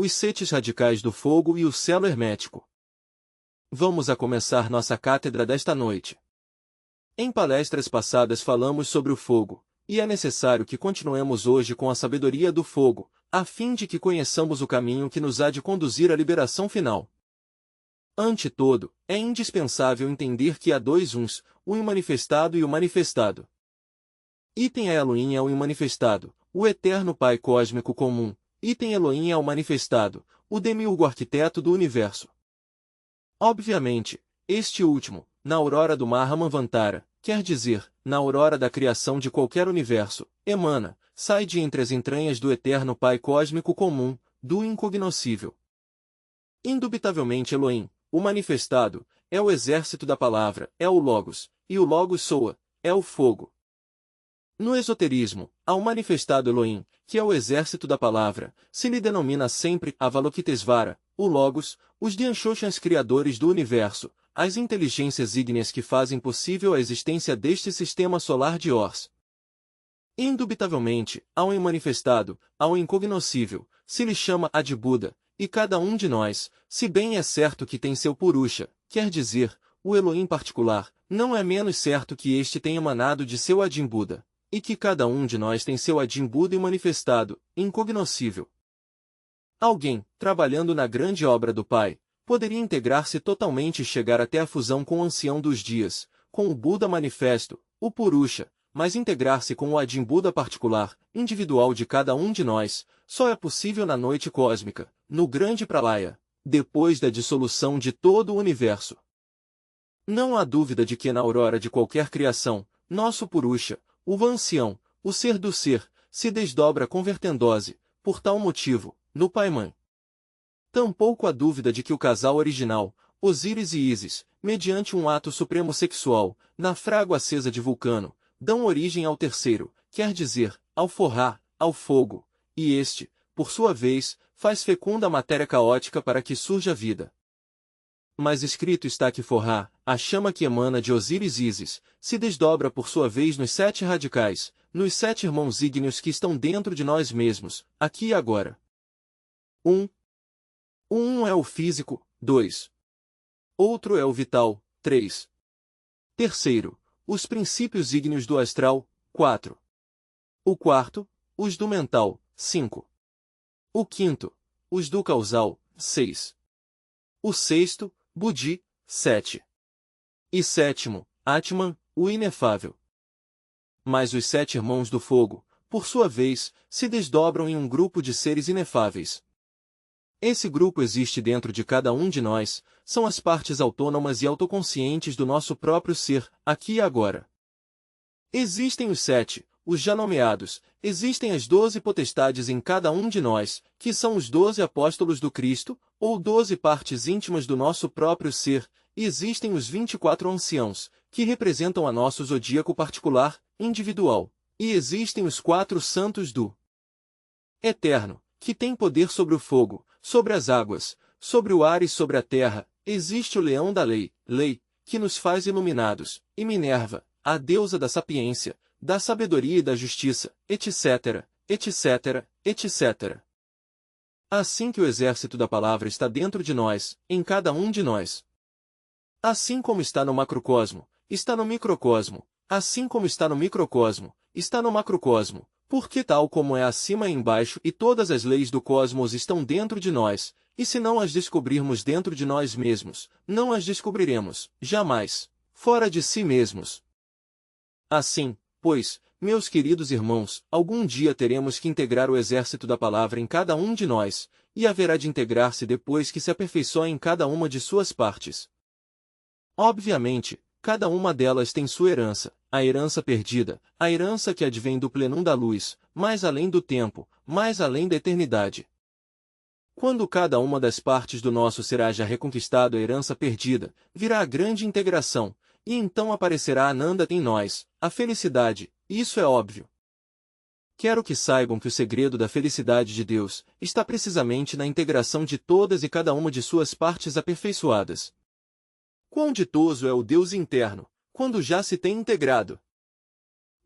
os 7 radicais do fogo e o selo hermético. Vamos a começar nossa cátedra desta noite. Em palestras passadas falamos sobre o fogo, e é necessário que continuemos hoje com a sabedoria do fogo, a fim de que conheçamos o caminho que nos há de conduzir à liberação final. Ante todo, é indispensável entender que há dois uns, o imanifestado e o manifestado. Item Elohim é o imanifestado, o eterno Pai cósmico comum. Item Elohim é o manifestado, o demiurgo arquiteto do universo. Obviamente, este último, na aurora do Mahamavantara, quer dizer, na aurora da criação de qualquer universo, emana, sai de entre as entranhas do eterno Pai cósmico comum, do incognoscível. Indubitavelmente Elohim, o manifestado, é o exército da palavra, é o Logos, e o Logos soa, é o fogo. No esoterismo, ao manifestado Elohim, que é o exército da palavra, se lhe denomina sempre Avalokitesvara, o Logos, os Dhyashoshans criadores do universo, as inteligências ígneas que fazem possível a existência deste sistema solar de Ors. Indubitavelmente, ao imanifestado, ao incognoscível, se lhe chama Adibuda, e cada um de nós, se bem é certo que tem seu Purusha, quer dizer, o Elohim particular, não é menos certo que este tenha emanado de seu Adimbuda, e que cada um de nós tem seu Adimbuda manifestado, incognoscível. Alguém, trabalhando na grande obra do Pai, poderia integrar-se totalmente e chegar até a fusão com o ancião dos dias, com o Buda manifesto, o Purusha, mas integrar-se com o Adimbuda particular, individual de cada um de nós, só é possível na noite cósmica, no grande Pralaya, depois da dissolução de todo o universo. Não há dúvida de que na aurora de qualquer criação, nosso Purusha, o ancião, o ser do ser, se desdobra convertendo-se, por tal motivo, no Pai-Mãe. Tampouco há dúvida de que o casal original, Osíris e Ísis, mediante um ato supremo sexual, na frágua acesa de Vulcano, dão origem ao terceiro, quer dizer, ao Forrá, ao fogo, e este, por sua vez, faz fecunda a matéria caótica para que surja a vida. Mas escrito está que Forrá, a chama que emana de Osíris e Ísis, se desdobra por sua vez nos 7 radicais, nos 7 irmãos ígneos que estão dentro de nós mesmos, aqui e agora. 1. Um é o físico, 2. Outro é o vital, 3. Terceiro, os princípios ígneos do astral, 4. O quarto, os do mental, 5. O quinto, os do causal, 6. O sexto, Budi, 7. E sétimo, Atman, o inefável. Mas os 7 irmãos do fogo, por sua vez, se desdobram em um grupo de seres inefáveis. Esse grupo existe dentro de cada um de nós, são as partes autônomas e autoconscientes do nosso próprio ser, aqui e agora. Existem os 7, os já nomeados, existem as 12 potestades em cada um de nós, que são os 12 apóstolos do Cristo, ou 12 partes íntimas do nosso próprio ser, e existem os 24 anciãos, que representam a nosso zodíaco particular, individual, e existem os 4 santos do Eterno, que tem poder sobre o fogo, sobre as águas, sobre o ar e sobre a terra. Existe o leão da lei, que nos faz iluminados, e Minerva, a deusa da sapiência, da sabedoria e da justiça, etc., etc., etc. Assim que o exército da palavra está dentro de nós, em cada um de nós. Assim como está no macrocosmo, está no microcosmo, assim como está no microcosmo, está no macrocosmo, porque tal como é acima e embaixo e todas as leis do cosmos estão dentro de nós, e se não as descobrirmos dentro de nós mesmos, não as descobriremos, jamais, fora de si mesmos. Assim, pois, meus queridos irmãos, algum dia teremos que integrar o exército da palavra em cada um de nós, e haverá de integrar-se depois que se aperfeiçoe em cada uma de suas partes. Obviamente, cada uma delas tem sua herança, a herança perdida, a herança que advém do plenum da luz, mais além do tempo, mais além da eternidade. Quando cada uma das partes do nosso ser haja reconquistado a herança perdida, virá a grande integração, e então aparecerá Ananda em nós, a felicidade, isso é óbvio. Quero que saibam que o segredo da felicidade de Deus está precisamente na integração de todas e cada uma de suas partes aperfeiçoadas. Quão ditoso é o Deus interno, quando já se tem integrado!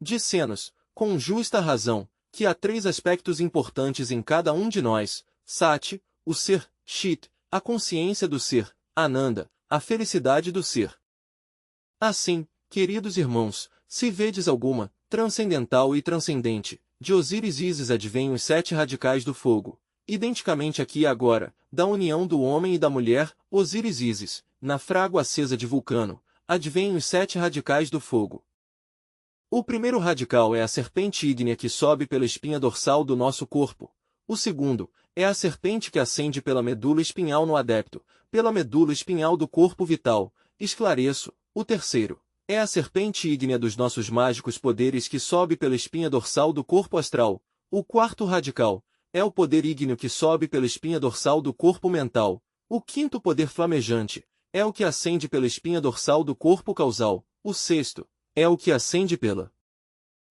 Disse-nos, com justa razão, que há 3 aspectos importantes em cada um de nós, Sati, o ser, Chit, a consciência do ser, Ananda, a felicidade do ser. Assim, queridos irmãos, se vedes alguma, transcendental e transcendente, de Osíris e Ísis advêm os 7 radicais do fogo, identicamente aqui e agora, da união do homem e da mulher, Osíris e Ísis, na frágua acesa de Vulcano, advêm os 7 radicais do fogo. O primeiro radical é a serpente ígnea que sobe pela espinha dorsal do nosso corpo. O segundo é a serpente que ascende pela medula espinhal no adepto, pela medula espinhal do corpo vital. Esclareço. O terceiro é a serpente ígnea dos nossos mágicos poderes que sobe pela espinha dorsal do corpo astral. O quarto radical é o poder ígneo que sobe pela espinha dorsal do corpo mental. O quinto poder flamejante é o que ascende pela espinha dorsal do corpo causal. O sexto é o que ascende pela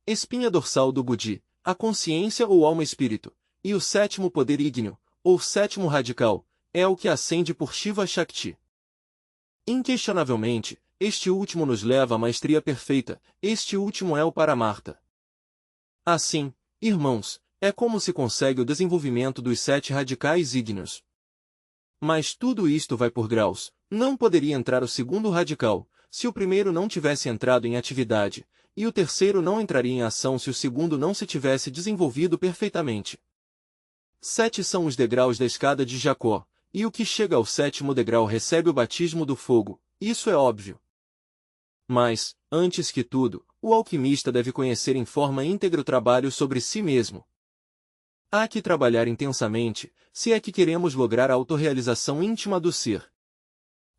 espinha dorsal do Budi, a consciência ou alma-espírito. E o sétimo poder ígneo, ou sétimo radical, é o que ascende por Shiva Shakti. Inquestionavelmente, este último nos leva à maestria perfeita, este último é o Paramartha. Assim, irmãos, é como se consegue o desenvolvimento dos 7 radicais ígneos. Mas tudo isto vai por graus. Não poderia entrar o segundo radical, se o primeiro não tivesse entrado em atividade, e o terceiro não entraria em ação se o segundo não se tivesse desenvolvido perfeitamente. 7 são os degraus da escada de Jacó, e o que chega ao 7º degrau recebe o batismo do fogo, isso é óbvio. Mas, antes que tudo, o alquimista deve conhecer em forma íntegra o trabalho sobre si mesmo. Há que trabalhar intensamente, se é que queremos lograr a autorrealização íntima do ser.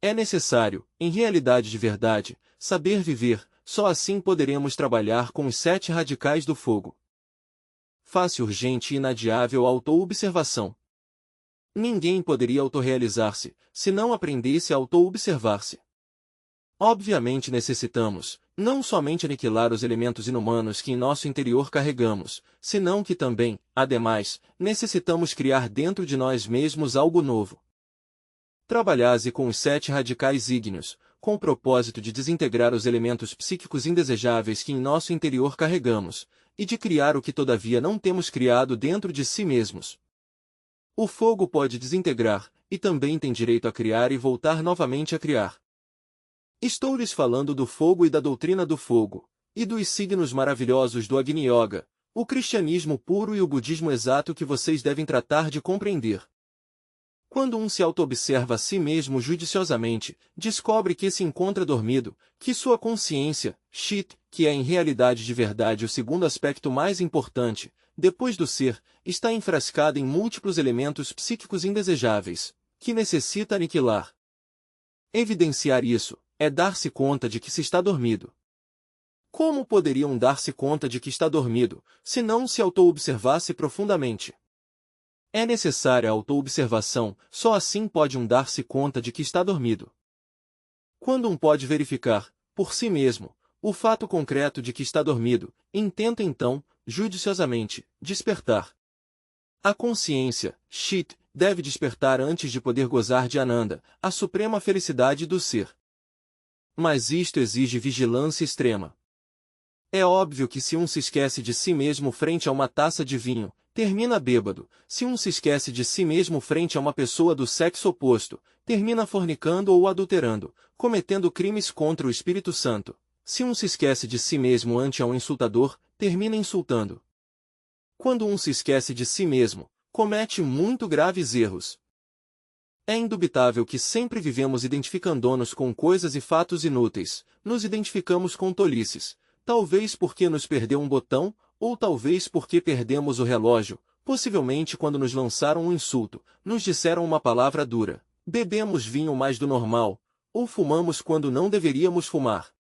É necessário, em realidade de verdade, saber viver, só assim poderemos trabalhar com os 7 radicais do fogo. Fácil, urgente e inadiável autoobservação. Ninguém poderia autorrealizar-se, se não aprendesse a autoobservar-se. Obviamente necessitamos, não somente aniquilar os elementos inumanos que em nosso interior carregamos, senão que também, ademais, necessitamos criar dentro de nós mesmos algo novo. Trabalhase com os 7 radicais ígneos, com o propósito de desintegrar os elementos psíquicos indesejáveis que em nosso interior carregamos, e de criar o que todavia não temos criado dentro de si mesmos. O fogo pode desintegrar, e também tem direito a criar e voltar novamente a criar. Estou lhes falando do fogo e da doutrina do fogo, e dos signos maravilhosos do Agni Yoga, o cristianismo puro e o budismo exato que vocês devem tratar de compreender. Quando um se auto-observa a si mesmo judiciosamente, descobre que se encontra dormido, que sua consciência, Chit, que é em realidade de verdade o segundo aspecto mais importante, depois do ser, está enfrascada em múltiplos elementos psíquicos indesejáveis, que necessita aniquilar. Evidenciar isso é dar-se conta de que se está dormido. Como poderiam dar-se conta de que está dormido, se não se auto-observasse profundamente? É necessária a auto-observação, só assim pode um dar-se conta de que está dormido. Quando um pode verificar, por si mesmo, o fato concreto de que está dormido, intenta então, judiciosamente, despertar. A consciência, Chit, deve despertar antes de poder gozar de Ananda, a suprema felicidade do ser. Mas isto exige vigilância extrema. É óbvio que se um se esquece de si mesmo frente a uma taça de vinho, termina bêbado. Se um se esquece de si mesmo frente a uma pessoa do sexo oposto, termina fornicando ou adulterando, cometendo crimes contra o Espírito Santo. Se um se esquece de si mesmo ante a um insultador, termina insultando. Quando um se esquece de si mesmo, comete muito graves erros. É indubitável que sempre vivemos identificando-nos com coisas e fatos inúteis, nos identificamos com tolices, talvez porque nos perdeu um botão, ou talvez porque perdemos o relógio, possivelmente quando nos lançaram um insulto, nos disseram uma palavra dura, bebemos vinho mais do normal, ou fumamos quando não deveríamos fumar.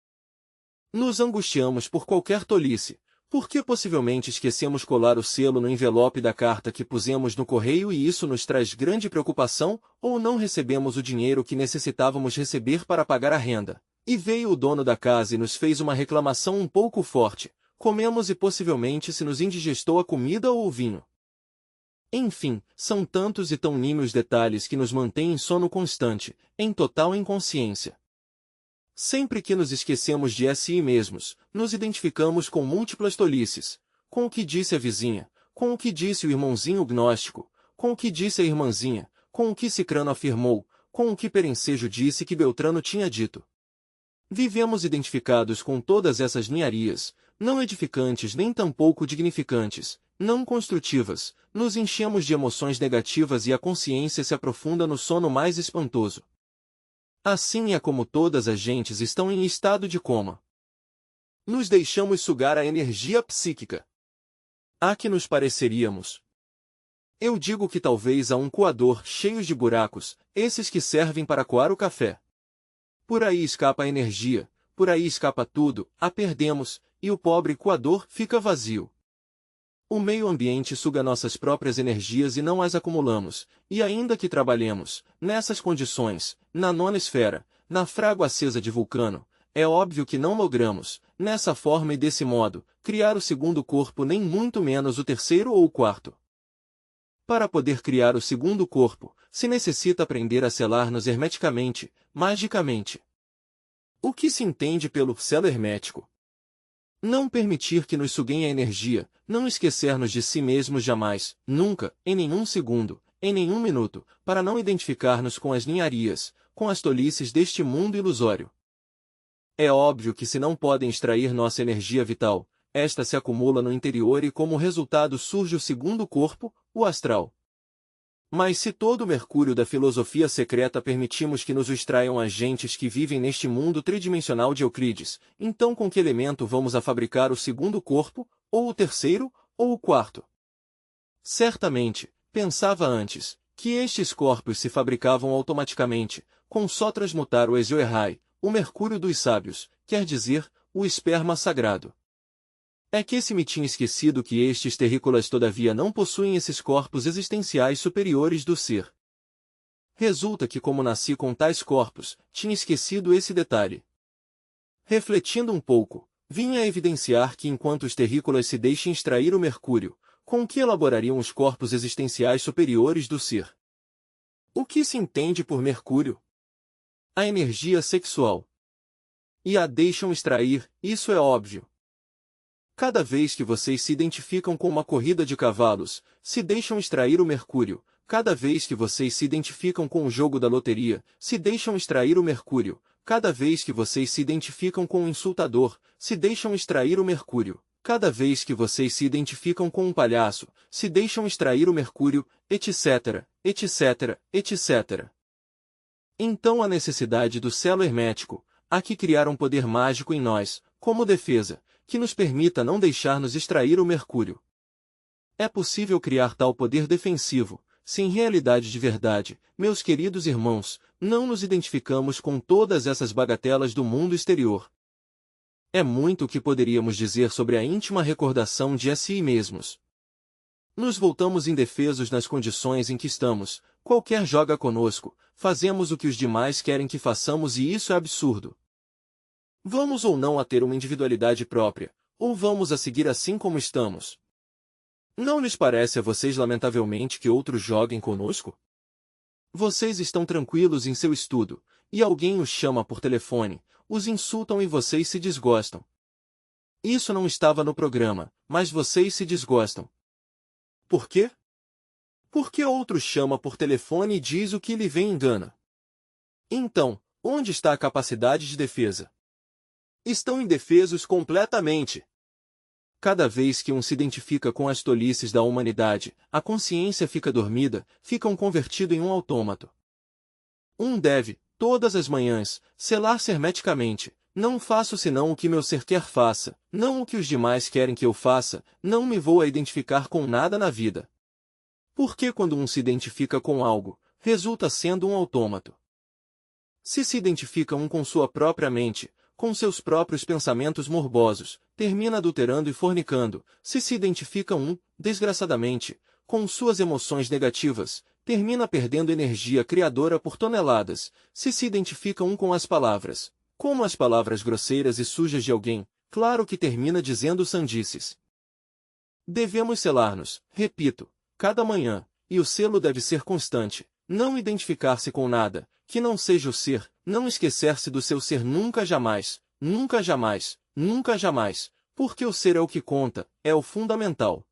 Nos angustiamos por qualquer tolice, porque possivelmente esquecemos colar o selo no envelope da carta que pusemos no correio e isso nos traz grande preocupação, ou não recebemos o dinheiro que necessitávamos receber para pagar a renda, e veio o dono da casa e nos fez uma reclamação um pouco forte, comemos e possivelmente se nos indigestou a comida ou o vinho. Enfim, são tantos e tão nímios detalhes que nos mantêm em sono constante, em total inconsciência. Sempre que nos esquecemos de si mesmos, nos identificamos com múltiplas tolices, com o que disse a vizinha, com o que disse o irmãozinho gnóstico, com o que disse a irmãzinha, com o que Cicrano afirmou, com o que Perencejo disse que Beltrano tinha dito. Vivemos identificados com todas essas ninharias, não edificantes nem tampouco dignificantes, não construtivas, nos enchemos de emoções negativas e a consciência se aprofunda no sono mais espantoso. Assim é como todas as gentes estão em estado de coma. Nos deixamos sugar a energia psíquica. A que nos pareceríamos? Eu digo que talvez a um coador cheios de buracos, esses que servem para coar o café. Por aí escapa a energia, por aí escapa tudo, a perdemos, e o pobre coador fica vazio. O meio ambiente suga nossas próprias energias e não as acumulamos, e ainda que trabalhemos, nessas condições, na nona esfera, na frágua acesa de Vulcano, é óbvio que não logramos, nessa forma e desse modo, criar o segundo corpo nem muito menos o terceiro ou o quarto. Para poder criar o segundo corpo, se necessita aprender a selar-nos hermeticamente, magicamente. O que se entende pelo selo hermético? Não permitir que nos suguem a energia, não esquecer-nos de si mesmos jamais, nunca, em nenhum segundo, em nenhum minuto, para não identificar-nos com as ninharias, com as tolices deste mundo ilusório. É óbvio que se não podem extrair nossa energia vital, esta se acumula no interior e como resultado surge o segundo corpo, o astral. Mas se todo o mercúrio da filosofia secreta permitimos que nos o extraiam as gentes que vivem neste mundo tridimensional de Euclides, então com que elemento vamos a fabricar o segundo corpo, ou o terceiro, ou o quarto? Certamente, pensava antes, que estes corpos se fabricavam automaticamente, com só transmutar o Ezio-Errai, o mercúrio dos sábios, quer dizer, o esperma sagrado. É que se me tinha esquecido que estes terrícolas todavia não possuem esses corpos existenciais superiores do ser. Resulta que como nasci com tais corpos, tinha esquecido esse detalhe. Refletindo um pouco, vim a evidenciar que enquanto os terrícolas se deixem extrair o mercúrio, com que elaborariam os corpos existenciais superiores do ser? O que se entende por mercúrio? A energia sexual. E a deixam extrair, isso é óbvio. Cada vez que vocês se identificam com uma corrida de cavalos, se deixam extrair o mercúrio. Cada vez que vocês se identificam com o jogo da loteria, se deixam extrair o mercúrio. Cada vez que vocês se identificam com um insultador, se deixam extrair o mercúrio. Cada vez que vocês se identificam com um palhaço, se deixam extrair o mercúrio, etc., etc., etc. Então a necessidade do selo hermético, há que criar um poder mágico em nós, como defesa, que nos permita não deixar-nos extrair o mercúrio. É possível criar tal poder defensivo, se em realidade de verdade, meus queridos irmãos, não nos identificamos com todas essas bagatelas do mundo exterior. É muito o que poderíamos dizer sobre a íntima recordação de si mesmos. Nos voltamos indefesos nas condições em que estamos, qualquer joga conosco, fazemos o que os demais querem que façamos e isso é absurdo. Vamos ou não a ter uma individualidade própria, ou vamos a seguir assim como estamos? Não lhes parece a vocês lamentavelmente que outros joguem conosco? Vocês estão tranquilos em seu estudo, e alguém os chama por telefone, os insultam e vocês se desgostam. Isso não estava no programa, mas vocês se desgostam. Por quê? Porque outro chama por telefone e diz o que lhe vem em gana. Então, onde está a capacidade de defesa? Estão indefesos completamente. Cada vez que um se identifica com as tolices da humanidade, a consciência fica dormida, fica um convertido em um autômato. Um deve, todas as manhãs, selar-se hermeticamente. Não faço senão o que meu ser quer faça, não o que os demais querem que eu faça, não me vou a identificar com nada na vida. Porque quando um se identifica com algo, resulta sendo um autômato. Se identifica um com sua própria mente, com seus próprios pensamentos morbosos, termina adulterando e fornicando. Se identifica um, desgraçadamente, com suas emoções negativas, termina perdendo energia criadora por toneladas. Se identifica um com as palavras, como as palavras grosseiras e sujas de alguém, claro que termina dizendo sandices. Devemos selar-nos, repito, cada manhã, e o selo deve ser constante, não identificar-se com nada, que não seja o ser, não esquecer-se do seu ser nunca jamais, nunca jamais, nunca jamais, porque o ser é o que conta, é o fundamental.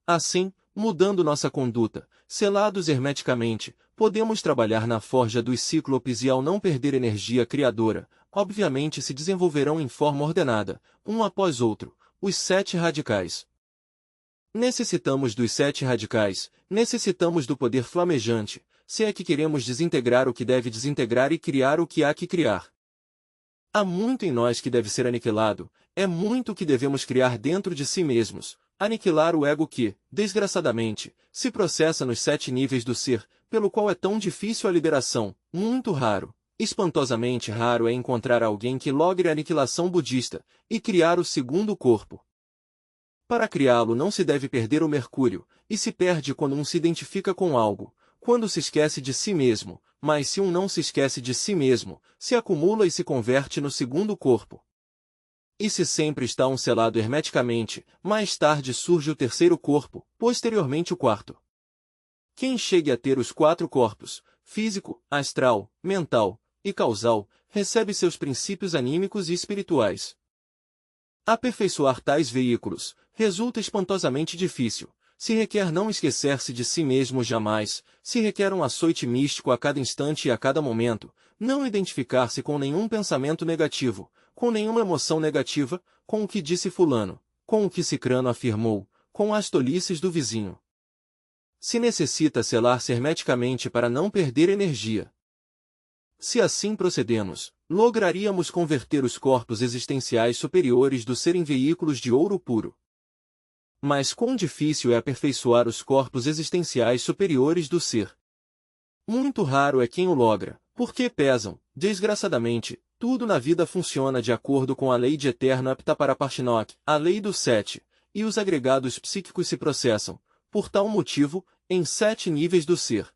Assim, mudando nossa conduta, selados hermeticamente, podemos trabalhar na forja dos cíclopes e ao não perder energia criadora, obviamente se desenvolverão em forma ordenada, um após outro, os 7 radicais. Necessitamos dos 7 radicais, necessitamos do poder flamejante, se é que queremos desintegrar o que deve desintegrar e criar o que há que criar. Há muito em nós que deve ser aniquilado, é muito que devemos criar dentro de si mesmos, aniquilar o ego que, desgraçadamente, se processa nos 7 níveis do ser, pelo qual é tão difícil a liberação, muito raro. Espantosamente raro é encontrar alguém que logre a aniquilação budista, e criar o segundo corpo. Para criá-lo não se deve perder o mercúrio, e se perde quando um se identifica com algo, quando se esquece de si mesmo, mas se um não se esquece de si mesmo, se acumula e se converte no segundo corpo. E se sempre está um selado hermeticamente, mais tarde surge o terceiro corpo, posteriormente o quarto. Quem chegue a ter os 4 corpos, físico, astral, mental e causal, recebe seus princípios anímicos e espirituais. Aperfeiçoar tais veículos resulta espantosamente difícil. Se requer não esquecer-se de si mesmo jamais, se requer um açoite místico a cada instante e a cada momento, não identificar-se com nenhum pensamento negativo, com nenhuma emoção negativa, com o que disse fulano, com o que cicrano afirmou, com as tolices do vizinho. Se necessita selar-se hermeticamente para não perder energia. Se assim procedemos, lograríamos converter os corpos existenciais superiores do ser em veículos de ouro puro. Mas quão difícil é aperfeiçoar os corpos existenciais superiores do ser. Muito raro é quem o logra, porque pesam, desgraçadamente, tudo na vida funciona de acordo com a lei de eterno Aptaparapashinok, a lei do 7, e os agregados psíquicos se processam, por tal motivo, em 7 níveis do ser.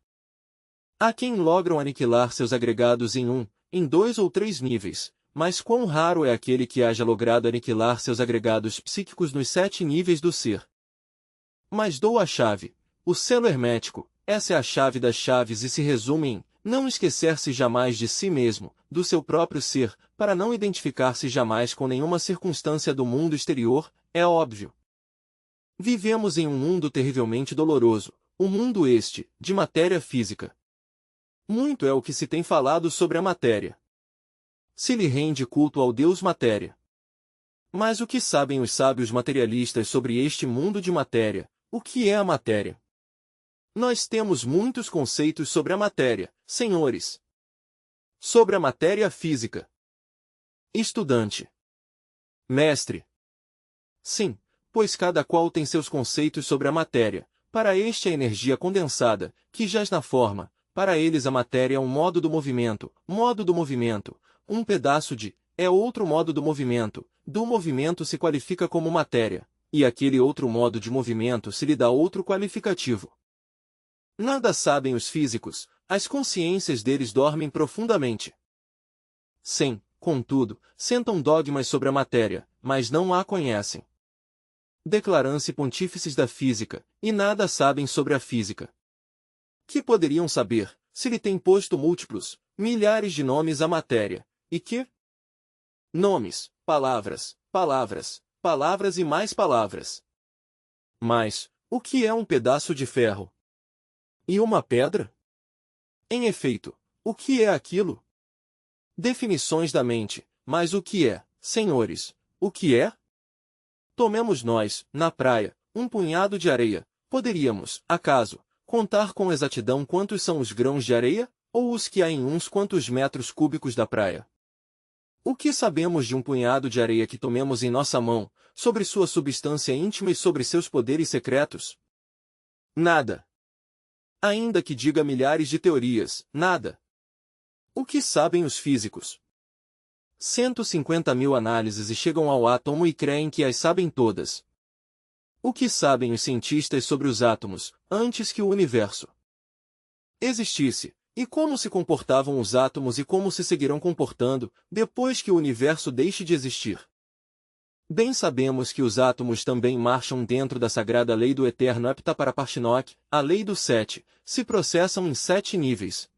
Há quem logram aniquilar seus agregados em 2 ou 3 níveis, mas quão raro é aquele que haja logrado aniquilar seus agregados psíquicos nos 7 níveis do ser. Mas dou a chave, o selo hermético, essa é a chave das chaves e se resume em não esquecer-se jamais de si mesmo, do seu próprio ser, para não identificar-se jamais com nenhuma circunstância do mundo exterior, é óbvio. Vivemos em um mundo terrivelmente doloroso, um mundo este, de matéria física. Muito é o que se tem falado sobre a matéria. Se lhe rende culto ao Deus matéria. Mas o que sabem os sábios materialistas sobre este mundo de matéria? O que é a matéria? Nós temos muitos conceitos sobre a matéria, senhores. Sobre a matéria física. Estudante. Mestre. Sim, pois cada qual tem seus conceitos sobre a matéria. Para este a energia condensada, que jaz na forma, para eles a matéria é um modo do movimento, um pedaço de, é outro modo do movimento se qualifica como matéria, e aquele outro modo de movimento se lhe dá outro qualificativo. Nada sabem os físicos, as consciências deles dormem profundamente. Sim, contudo, sentam dogmas sobre a matéria, mas não a conhecem. Declaram-se pontífices da física, e nada sabem sobre a física. Que poderiam saber, se lhe tem posto múltiplos, milhares de nomes à matéria, e que? Nomes, palavras, palavras e mais palavras. Mas, o que é um pedaço de ferro? E uma pedra? Em efeito, o que é aquilo? Definições da mente, mas o que é, senhores, o que é? Tomemos nós, na praia, um punhado de areia, poderíamos, acaso, contar com exatidão quantos são os grãos de areia, ou os que há em uns quantos metros cúbicos da praia? O que sabemos de um punhado de areia que tomemos em nossa mão, sobre sua substância íntima e sobre seus poderes secretos? Nada. Ainda que diga milhares de teorias, nada. O que sabem os físicos? 150.000 análises e chegam ao átomo e creem que as sabem todas. O que sabem os cientistas sobre os átomos, antes que o universo existisse, e como se comportavam os átomos e como se seguirão comportando, depois que o universo deixe de existir? Bem sabemos que os átomos também marcham dentro da sagrada lei do eterno Aptaparapashinok, a lei do 7, se processam em 7 níveis.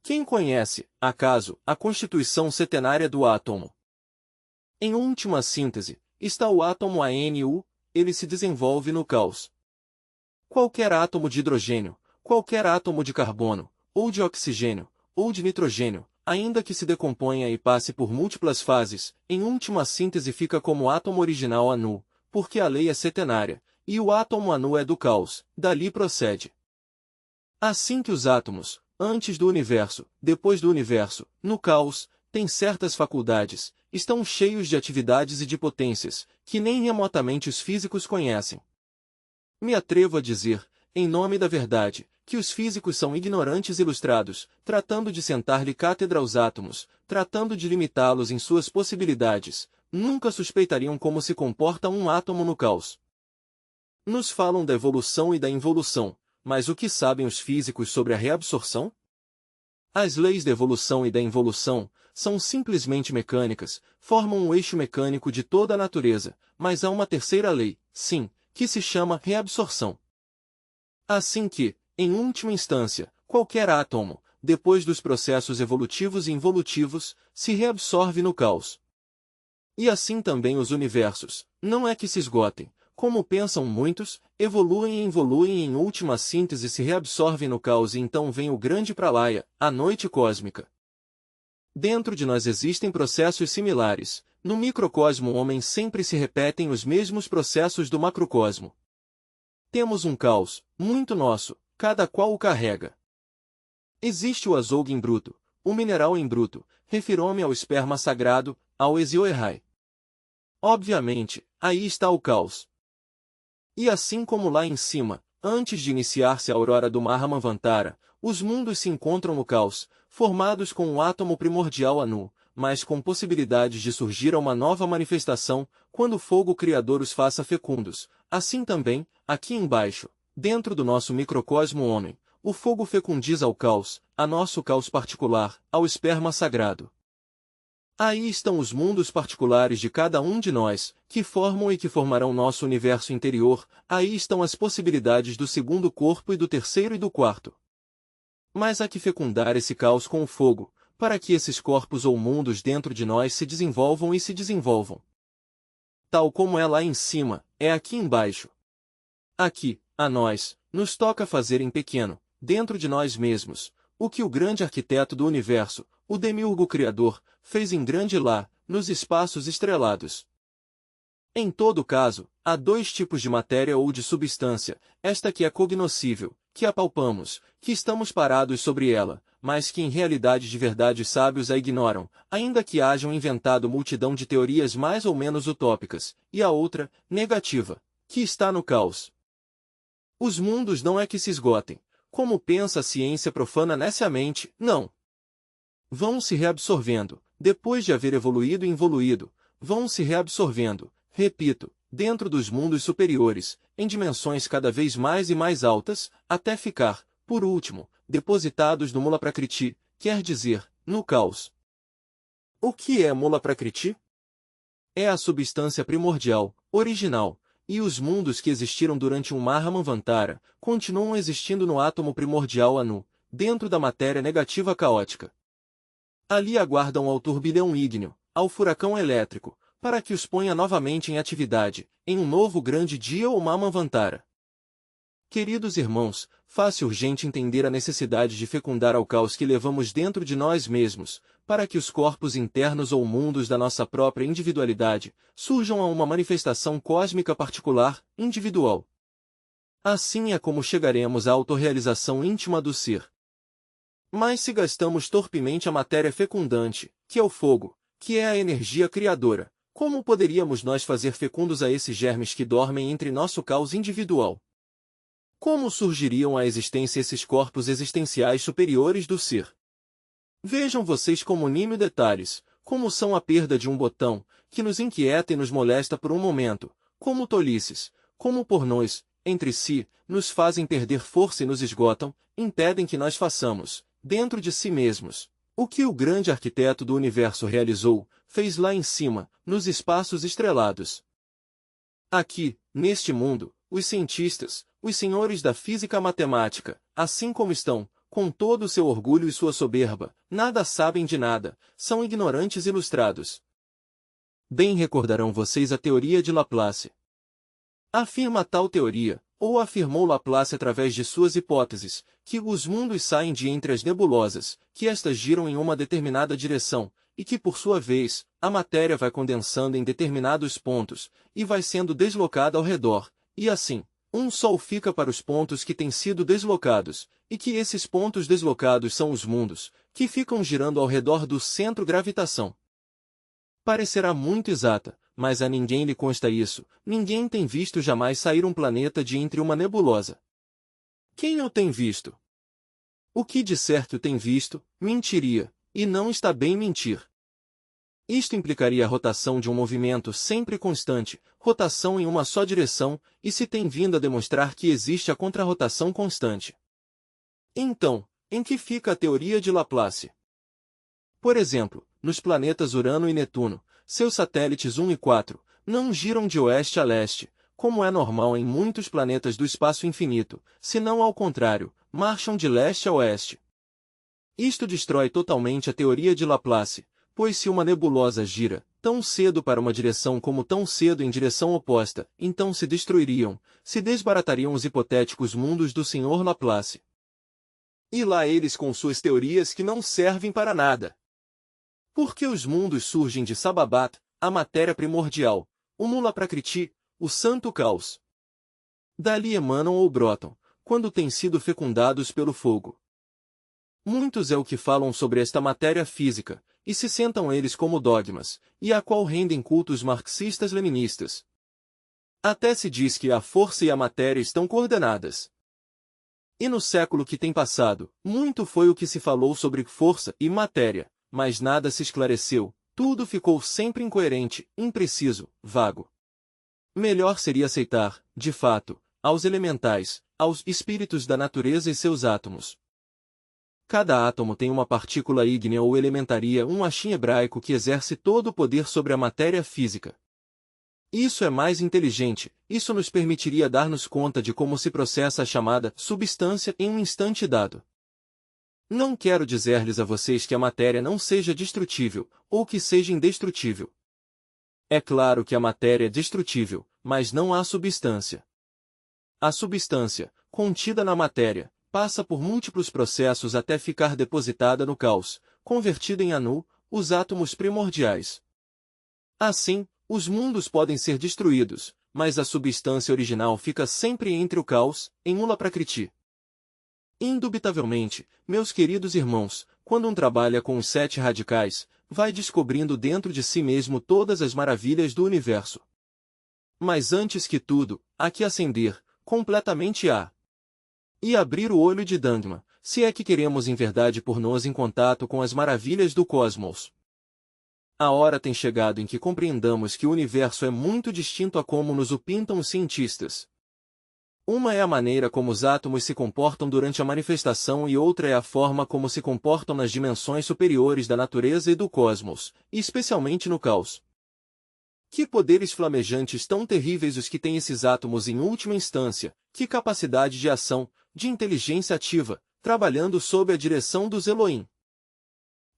Quem conhece, acaso, a constituição setenária do átomo? Em última síntese, está o átomo ANU, ele se desenvolve no caos. qualquer átomo de hidrogênio, qualquer átomo de carbono, ou de oxigênio, ou de nitrogênio, ainda que se decomponha e passe por múltiplas fases, em última síntese fica como átomo original anu, porque a lei é setenária, e o átomo anu é do caos, dali procede. Assim que os átomos, antes do universo, depois do universo, no caos, têm certas faculdades, estão cheios de atividades e de potências, que nem remotamente os físicos conhecem. Me atrevo a dizer, em nome da verdade, que os físicos são ignorantes ilustrados, tratando de sentar-lhe cátedra aos átomos, tratando de limitá-los em suas possibilidades, nunca suspeitariam como se comporta um átomo no caos. Nos falam da evolução e da involução, mas o que sabem os físicos sobre a reabsorção? As leis da evolução e da involução são simplesmente mecânicas, formam o eixo mecânico de toda a natureza, mas há uma terceira lei, sim, que se chama reabsorção. Assim que, em última instância, qualquer átomo, depois dos processos evolutivos e involutivos, se reabsorve no caos. E assim também os universos, não é que se esgotem, como pensam muitos, evoluem e involuem e em última síntese se reabsorvem no caos e então vem o grande pralaya, a noite cósmica. Dentro de nós existem processos similares, no microcosmo homem sempre se repetem os mesmos processos do macrocosmo. Temos um caos, muito nosso, cada qual o carrega. Existe o azougue em bruto, o mineral em bruto, refiro-me ao esperma sagrado, ao Exioerrai. Obviamente, aí está o caos. E assim como lá em cima, antes de iniciar-se a aurora do Mahamavantara, os mundos se encontram no caos, formados com um átomo primordial anu, mas com possibilidades de surgir a uma nova manifestação, quando o fogo criador os faça fecundos. Assim também, aqui embaixo, dentro do nosso microcosmo homem, o fogo fecundiza ao caos, a nosso caos particular, ao esperma sagrado. Aí estão os mundos particulares de cada um de nós, que formam e que formarão nosso universo interior, aí estão as possibilidades do segundo corpo e do terceiro e do quarto. Mas há que fecundar esse caos com o fogo, para que esses corpos ou mundos dentro de nós se desenvolvam e se desenvolvam. Tal como é lá em cima, é aqui embaixo. Aqui, a nós, nos toca fazer em pequeno, dentro de nós mesmos, o que o grande arquiteto do universo, o demiurgo criador, fez em grande lá, nos espaços estrelados. Em todo caso, há dois tipos de matéria ou de substância, esta que é cognoscível, que apalpamos, que estamos parados sobre ela, mas que em realidade de verdade os sábios a ignoram, ainda que hajam inventado multidão de teorias mais ou menos utópicas, e a outra, negativa, que está no caos. Os mundos não é que se esgotem, como pensa a ciência profana neciamente, não. Vão se reabsorvendo, depois de haver evoluído e involuído, vão se reabsorvendo, repito, dentro dos mundos superiores, em dimensões cada vez mais e mais altas, até ficar, por último, depositados no Mula Prakriti, quer dizer, no caos. O que é Mula Prakriti? É a substância primordial, original, e os mundos que existiram durante um Mahamavantara continuam existindo no átomo primordial Anu, dentro da matéria negativa caótica. Ali aguardam ao turbilhão ígneo, ao furacão elétrico, para que os ponha novamente em atividade, em um novo grande dia ou Mahamavantara. Queridos irmãos, faz-se urgente entender a necessidade de fecundar ao caos que levamos dentro de nós mesmos, para que os corpos internos ou mundos da nossa própria individualidade surjam a uma manifestação cósmica particular, individual. Assim é como chegaremos à autorrealização íntima do ser. Mas se gastamos torpemente a matéria fecundante, que é o fogo, que é a energia criadora, como poderíamos nós fazer fecundos a esses germes que dormem entre nosso caos individual? Como surgiriam à existência esses corpos existenciais superiores do ser? Vejam vocês como nímio detalhes, como são a perda de um botão, que nos inquieta e nos molesta por um momento, como tolices, como por nós, entre si, nos fazem perder força e nos esgotam, impedem que nós façamos, dentro de si mesmos, o que o grande arquiteto do universo realizou, fez lá em cima, nos espaços estrelados. Aqui, neste mundo, os cientistas, os senhores da física matemática, assim como estão, com todo o seu orgulho e sua soberba, nada sabem de nada, são ignorantes ilustrados. Bem recordarão vocês a teoria de Laplace. Afirma tal teoria, Ou afirmou Laplace através de suas hipóteses, que os mundos saem de entre as nebulosas, que estas giram em uma determinada direção, e que por sua vez, a matéria vai condensando em determinados pontos, e vai sendo deslocada ao redor, e assim, um sol fica para os pontos que têm sido deslocados, e que esses pontos deslocados são os mundos, que ficam girando ao redor do centro gravitação. Parecerá muito exata, mas a ninguém lhe consta isso, ninguém tem visto jamais sair um planeta de entre uma nebulosa. Quem o tem visto? O que de certo tem visto, mentiria, e não está bem mentir. Isto implicaria a rotação de um movimento sempre constante, rotação em uma só direção, e se tem vindo a demonstrar que existe a contrarrotação constante. Então, em que fica a teoria de Laplace? Por exemplo, nos planetas Urano e Netuno, seus satélites 1 e 4, não giram de oeste a leste, como é normal em muitos planetas do espaço infinito, senão ao contrário, marcham de leste a oeste. Isto destrói totalmente a teoria de Laplace, pois se uma nebulosa gira tão cedo para uma direção como tão cedo em direção oposta, então se destruiriam, se desbaratariam os hipotéticos mundos do Sr. Laplace. E lá eles com suas teorias que não servem para nada. Porque os mundos surgem de Sababat, a matéria primordial, o Mula Prakriti, o santo caos. Dali emanam ou brotam, quando têm sido fecundados pelo fogo. Muitos é o que falam sobre esta matéria física, e se sentam eles como dogmas, e a qual rendem cultos marxistas-leninistas. Até se diz que a força e a matéria estão coordenadas. E no século que tem passado, muito foi o que se falou sobre força e matéria, mas nada se esclareceu, tudo ficou sempre incoerente, impreciso, vago. Melhor seria aceitar, de fato, aos elementais, aos espíritos da natureza e seus átomos. Cada átomo tem uma partícula ígnea ou elementaria, um achim hebraico que exerce todo o poder sobre a matéria física. Isso é mais inteligente, isso nos permitiria dar-nos conta de como se processa a chamada substância em um instante dado. Não quero dizer-lhes a vocês que a matéria não seja destrutível, ou que seja indestrutível. É claro que a matéria é destrutível, mas não há substância. A substância, contida na matéria, passa por múltiplos processos até ficar depositada no caos, convertida em anu, os átomos primordiais. Assim, os mundos podem ser destruídos, mas a substância original fica sempre entre o caos, em Mula Prakriti. Indubitavelmente, meus queridos irmãos, quando um trabalha com os 7 radicais, vai descobrindo dentro de si mesmo todas as maravilhas do universo. Mas antes que tudo, há que acender, completamente e abrir o olho de Dangma, se é que queremos em verdade pôr-nos em contato com as maravilhas do cosmos. A hora tem chegado em que compreendamos que o universo é muito distinto a como nos o pintam os cientistas. Uma é a maneira como os átomos se comportam durante a manifestação e outra é a forma como se comportam nas dimensões superiores da natureza e do cosmos, e especialmente no caos. Que poderes flamejantes tão terríveis os que têm esses átomos em última instância, que capacidade de ação, de inteligência ativa, trabalhando sob a direção dos Elohim.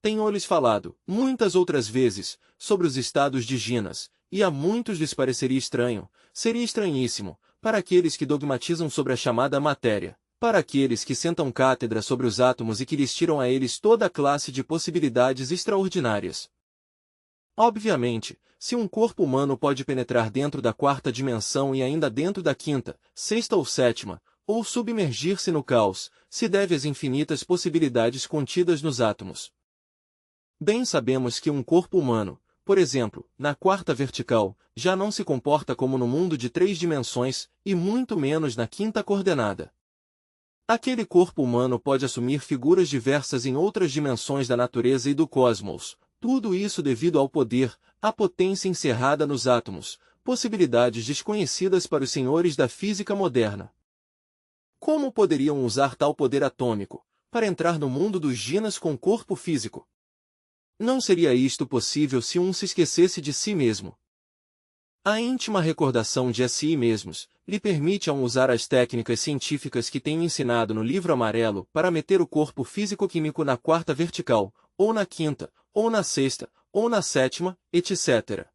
Tenho-lhes falado, muitas outras vezes, sobre os estados de Ginas, e a muitos lhes pareceria estranho, seria estranhíssimo, para aqueles que dogmatizam sobre a chamada matéria, para aqueles que sentam cátedra sobre os átomos e que lhes tiram a eles toda a classe de possibilidades extraordinárias. Obviamente, se um corpo humano pode penetrar dentro da 4ª dimensão e ainda dentro da 5ª, 6ª ou 7ª, ou submergir-se no caos, se deve às infinitas possibilidades contidas nos átomos. Bem sabemos que um corpo humano, por exemplo, na 4ª vertical, já não se comporta como no mundo de 3 dimensões, e muito menos na 5ª coordenada. Aquele corpo humano pode assumir figuras diversas em outras dimensões da natureza e do cosmos, tudo isso devido ao poder, à potência encerrada nos átomos, possibilidades desconhecidas para os senhores da física moderna. Como poderiam usar tal poder atômico, para entrar no mundo dos Ginas com corpo físico? Não seria isto possível se um se esquecesse de si mesmo. A íntima recordação de si mesmos lhe permite a um usar as técnicas científicas que tenho ensinado no livro amarelo para meter o corpo físico-químico na 4ª vertical, ou na 5ª, ou na 6ª, ou na 7ª, etc.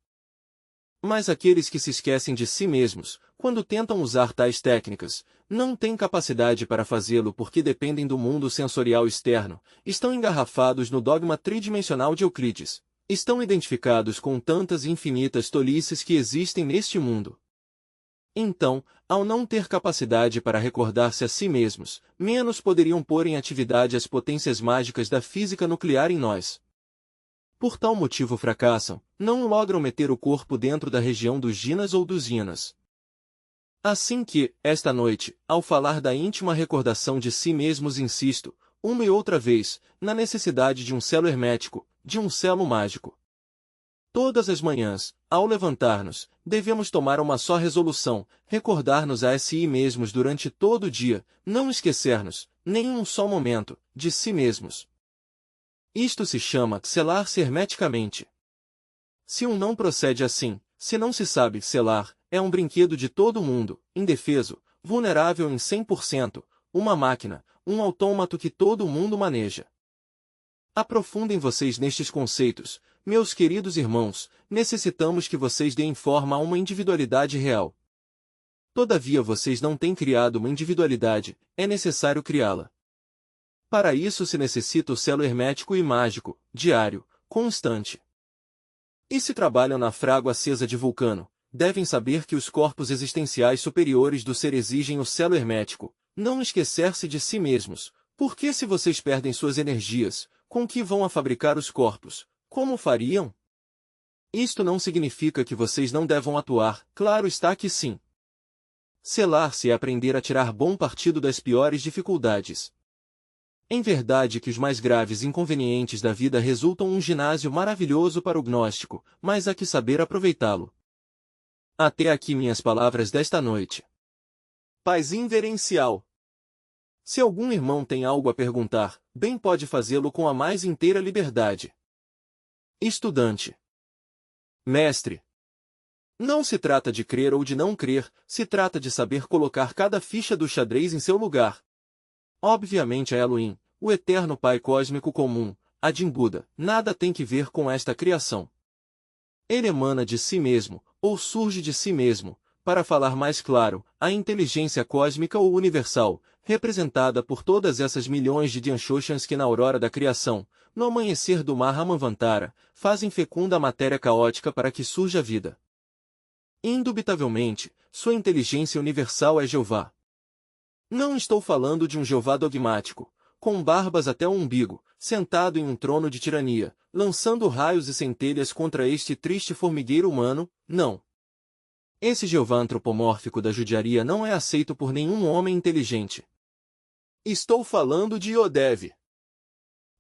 Mas aqueles que se esquecem de si mesmos, quando tentam usar tais técnicas, não têm capacidade para fazê-lo porque dependem do mundo sensorial externo, estão engarrafados no dogma tridimensional de Euclides, estão identificados com tantas infinitas tolices que existem neste mundo. Então, ao não ter capacidade para recordar-se a si mesmos, menos poderiam pôr em atividade as potências mágicas da física nuclear em nós. Por tal motivo fracassam, não logram meter o corpo dentro da região dos ginas ou dos yinas. Assim que, esta noite, ao falar da íntima recordação de si mesmos insisto, uma e outra vez, na necessidade de um selo hermético, de um selo mágico. Todas as manhãs, ao levantar-nos, devemos tomar uma só resolução, recordar-nos a si mesmos durante todo o dia, não esquecer-nos, nem um só momento, de si mesmos. Isto se chama selar-se hermeticamente. Se um não procede assim, se não se sabe selar, é um brinquedo de todo mundo, indefeso, vulnerável em 100%, uma máquina, um autômato que todo mundo maneja. Aprofundem vocês nestes conceitos, meus queridos irmãos, necessitamos que vocês deem forma a uma individualidade real. Todavia vocês não têm criado uma individualidade, é necessário criá-la. Para isso se necessita o selo hermético e mágico, diário, constante. E se trabalham na frágua acesa de Vulcano, devem saber que os corpos existenciais superiores do ser exigem o selo hermético, não esquecer-se de si mesmos, porque se vocês perdem suas energias, com que vão a fabricar os corpos, como fariam? Isto não significa que vocês não devam atuar, claro está que sim. Selar-se é aprender a tirar bom partido das piores dificuldades. Em verdade que os mais graves inconvenientes da vida resultam um ginásio maravilhoso para o gnóstico, mas há que saber aproveitá-lo. Até aqui minhas palavras desta noite. Paz inverencial. Se algum irmão tem algo a perguntar, bem pode fazê-lo com a mais inteira liberdade. Estudante. Mestre. Não se trata de crer ou de não crer, se trata de saber colocar cada ficha do xadrez em seu lugar. Obviamente a Elohim, o eterno Pai Cósmico Comum, Adin Buda, nada tem que ver com esta criação. Ele emana de si mesmo, ou surge de si mesmo, para falar mais claro, a inteligência cósmica ou universal, representada por todas essas milhões de Dhyashoshans que na aurora da criação, no amanhecer do Mahamavantara, fazem fecunda a matéria caótica para que surja a vida. Indubitavelmente, sua inteligência universal é Jeová. Não estou falando de um Jeová dogmático, com barbas até o umbigo, sentado em um trono de tirania, lançando raios e centelhas contra este triste formigueiro humano, não. Esse Jeová antropomórfico da judiaria não é aceito por nenhum homem inteligente. Estou falando de Iodev.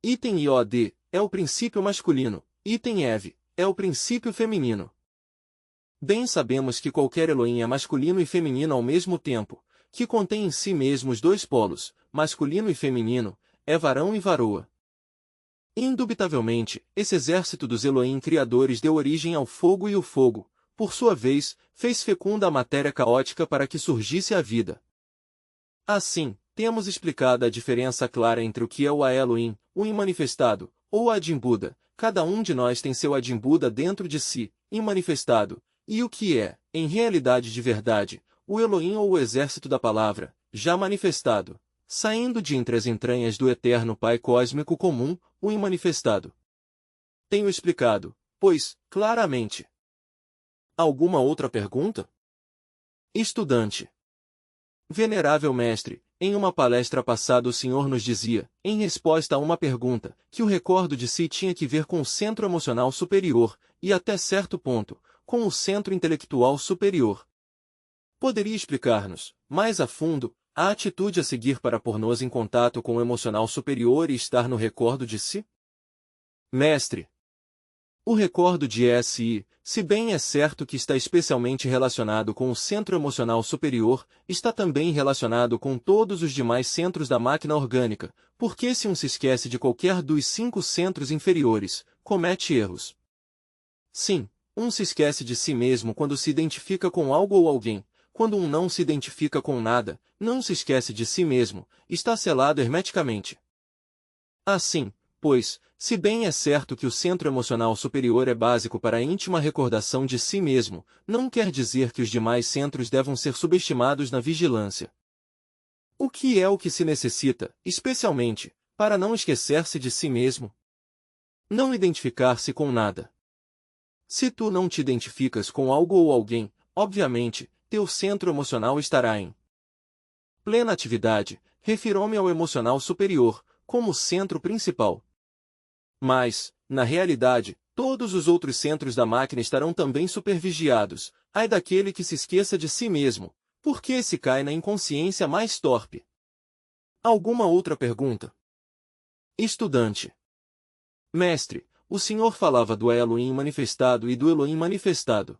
Item Iod é o princípio masculino, item Ev é o princípio feminino. Bem sabemos que qualquer Elohim é masculino e feminino ao mesmo tempo, que contém em si mesmo os dois polos, masculino e feminino, é varão e varoa. Indubitavelmente, esse exército dos Elohim criadores deu origem ao fogo e o fogo, por sua vez, fez fecunda a matéria caótica para que surgisse a vida. Assim, temos explicada a diferença clara entre o que é o Elohim, o imanifestado, ou o Adin Buda, cada um de nós tem seu Adin Buda dentro de si, imanifestado, e o que é, em realidade de verdade, o Elohim ou o exército da palavra, já manifestado, saindo de entre as entranhas do eterno Pai Cósmico Comum, o imanifestado. Tenho explicado, pois, claramente. Alguma outra pergunta? Estudante. Venerável mestre, em uma palestra passada o senhor nos dizia, em resposta a uma pergunta, que o recordo de si tinha que ver com o centro emocional superior, e até certo ponto, com o centro intelectual superior. Poderia explicar-nos, mais a fundo, a atitude a seguir para pôr-nos em contato com o emocional superior e estar no recordo de si? Mestre. O recordo de SI, se bem é certo que está especialmente relacionado com o centro emocional superior, está também relacionado com todos os demais centros da máquina orgânica, porque se um se esquece de qualquer dos 5 centros inferiores, comete erros. Sim, um se esquece de si mesmo quando se identifica com algo ou alguém. Quando um não se identifica com nada, não se esquece de si mesmo, está selado hermeticamente. Assim, Pois, se bem é certo que o centro emocional superior é básico para a íntima recordação de si mesmo, não quer dizer que os demais centros devam ser subestimados na vigilância. O que é o que se necessita, especialmente, para não esquecer-se de si mesmo? Não identificar-se com nada. Se tu não te identificas com algo ou alguém, obviamente, teu centro emocional estará em plena atividade. Refiro-me ao emocional superior, como centro principal. Mas, na realidade, todos os outros centros da máquina estarão também supervigiados. Ai daquele que se esqueça de si mesmo, porque esse cai na inconsciência mais torpe. Alguma outra pergunta? Estudante. Mestre, o senhor falava do Elohim manifestado e do Elohim manifestado.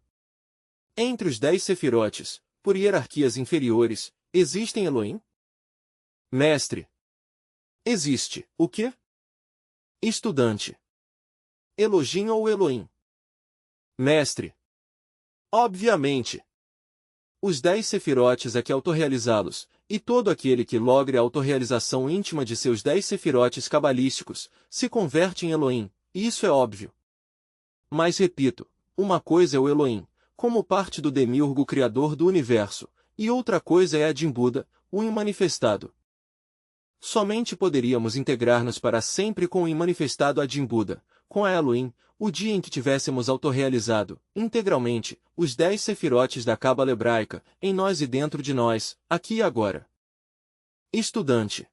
Entre os 10 sefirotes, por hierarquias inferiores, existem Elohim? Mestre. Existe. O quê? Estudante. Elohim ou Elohim? Mestre. Obviamente. Os 10 sefirotes é que autorrealizá-los, e todo aquele que logre a autorrealização íntima de seus 10 sefirotes cabalísticos, se converte em Elohim, isso é óbvio. Mas repito, uma coisa é o Elohim, como parte do demiurgo criador do universo, e outra coisa é a Dimbuda, o imanifestado. Somente poderíamos integrar-nos para sempre com o imanifestado Adimbuda, com a Elohim, o dia em que tivéssemos autorrealizado, integralmente, os 10 sefirotes da Cábala hebraica, em nós e dentro de nós, aqui e agora. Estudante.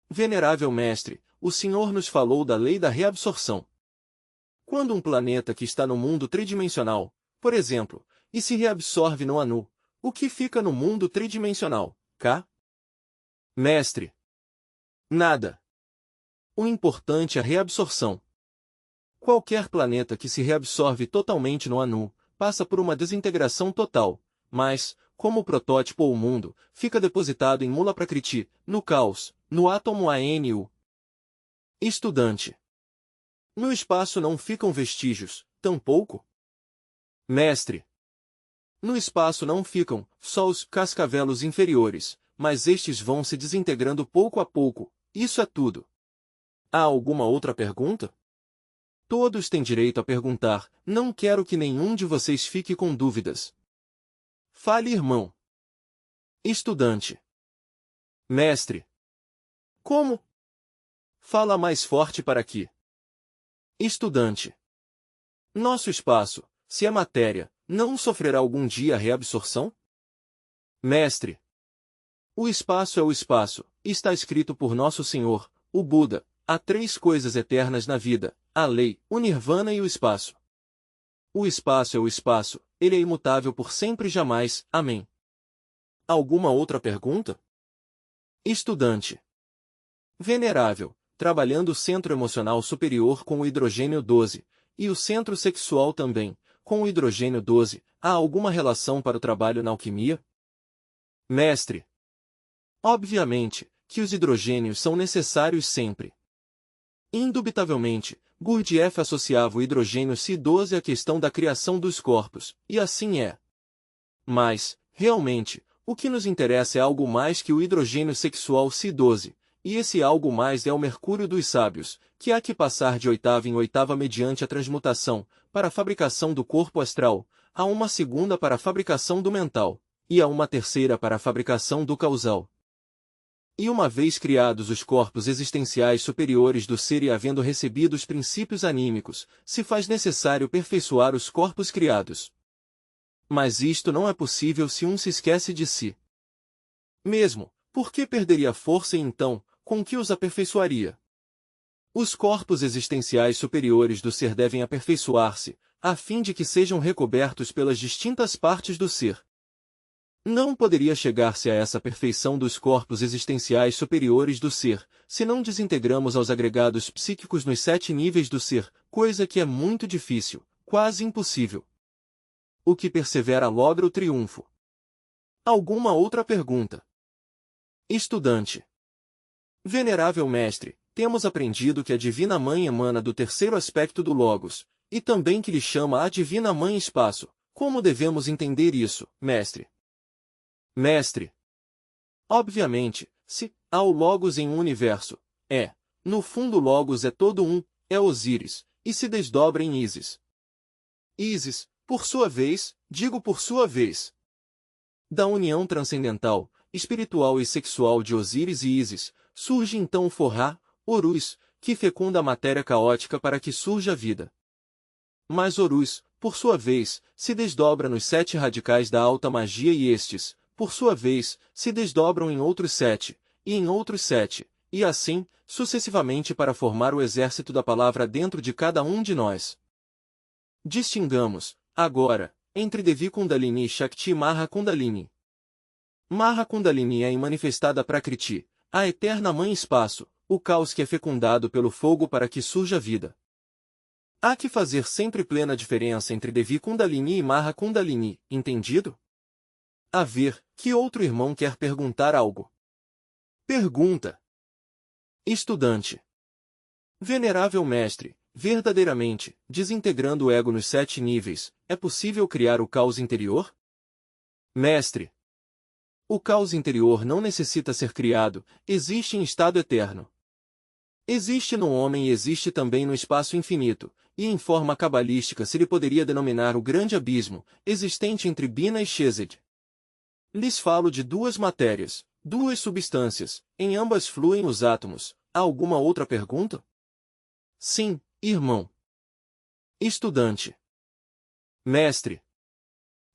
Venerável mestre, o senhor nos falou da lei da reabsorção. Quando um planeta que está no mundo tridimensional, por exemplo, e se reabsorve no Anu, o que fica no mundo tridimensional, K? Mestre. Nada. O importante é a reabsorção. Qualquer planeta que se reabsorve totalmente no Anu, passa por uma desintegração total, mas, como o protótipo ou mundo, fica depositado em Mula Prakriti, no caos, no átomo ANU. Estudante. No espaço não ficam vestígios, tampouco? Mestre. No espaço não ficam, só os cascavelos inferiores, mas estes vão se desintegrando pouco a pouco, isso é tudo. Há alguma outra pergunta? Todos têm direito a perguntar, não quero que nenhum de vocês fique com dúvidas. Fale, irmão. Estudante. Mestre. Como? Fala mais forte para aqui. Estudante. Nosso espaço, se é matéria, não sofrerá algum dia a reabsorção? Mestre. O espaço é o espaço, está escrito por Nosso Senhor, o Buda. Há 3 coisas eternas na vida, a lei, o nirvana e o espaço. O espaço é o espaço, ele é imutável por sempre e jamais. Amém. Alguma outra pergunta? Estudante. Venerável, trabalhando o centro emocional superior com o hidrogênio 12, e o centro sexual também, com o hidrogênio 12, há alguma relação para o trabalho na alquimia? Mestre. Obviamente, que os hidrogênios são necessários sempre. Indubitavelmente, Gurdjieff associava o hidrogênio Si12 à questão da criação dos corpos, e assim é. Mas, realmente, o que nos interessa é algo mais que o hidrogênio sexual Si12, e esse algo mais é o mercúrio dos sábios, que há que passar de oitava em oitava mediante a transmutação, para a fabricação do corpo astral, há uma segunda para a fabricação do mental, e há uma terceira para a fabricação do causal. E uma vez criados os corpos existenciais superiores do ser e havendo recebido os princípios anímicos, se faz necessário aperfeiçoar os corpos criados. Mas isto não é possível se um se esquece de si mesmo, porque perderia força e então, com que os aperfeiçoaria? Os corpos existenciais superiores do ser devem aperfeiçoar-se, a fim de que sejam recobertos pelas distintas partes do ser. Não poderia chegar-se a essa perfeição dos corpos existenciais superiores do ser, se não desintegramos aos agregados psíquicos nos 7 níveis do ser, coisa que é muito difícil, quase impossível. O que persevera logra o triunfo. Alguma outra pergunta? Estudante. Venerável mestre, temos aprendido que a Divina Mãe emana do terceiro aspecto do Logos, e também que lhe chama a Divina Mãe Espaço. Como devemos entender isso, mestre? Mestre. Obviamente, se há o Logos em um universo, é, No fundo Logos é todo um, é Osíris, e se desdobra em Ísis. Ísis, por sua vez, digo por sua vez, da união transcendental, espiritual e sexual de Osíris e Ísis, surge então o Forrá, Horus, que fecunda a matéria caótica para que surja a vida. Mas Horus, por sua vez, se desdobra nos 7 radicais da alta magia e estes, por sua vez, se desdobram em outros 7, e em outros 7, e assim, sucessivamente para formar o exército da palavra dentro de cada um de nós. Distingamos, agora, entre Devi Kundalini e Shakti Maha Kundalini. Maha Kundalini é manifestada Prakriti, a eterna mãe espaço, o caos que é fecundado pelo fogo para que surja a vida. Há que fazer sempre plena diferença entre Devi Kundalini e Maha Kundalini, entendido? A ver, que outro irmão quer perguntar algo? Pergunta. Estudante. Venerável mestre, verdadeiramente, desintegrando o ego nos 7 níveis, é possível criar o caos interior? Mestre. O caos interior não necessita ser criado, existe em estado eterno. Existe no homem e existe também no espaço infinito, e em forma cabalística se lhe poderia denominar o grande abismo, existente entre Bina e Chesed. Lhes falo de 2 matérias, 2 substâncias, em ambas fluem os átomos. Há alguma outra pergunta? Sim, irmão. Estudante. Mestre.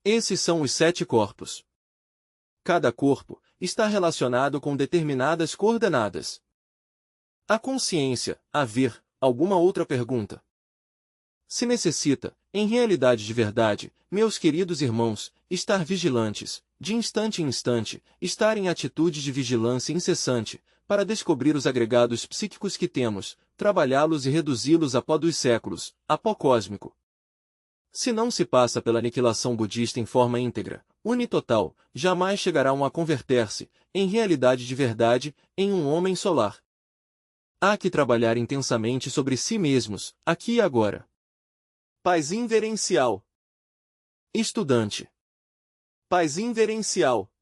Esses são os 7 corpos. Cada corpo está relacionado com determinadas coordenadas. A consciência, a ver, alguma outra pergunta? Se necessita, em realidade de verdade, meus queridos irmãos, estar vigilantes, de instante em instante, estar em atitude de vigilância incessante, para descobrir os agregados psíquicos que temos, trabalhá-los e reduzi-los a pó dos séculos, a pó cósmico. Se não se passa pela aniquilação budista em forma íntegra, unitotal, jamais chegarão a converter-se, em realidade de verdade, em um homem solar. Há que trabalhar intensamente sobre si mesmos, aqui e agora. Paz inverencial. Estudante. Paz inverencial.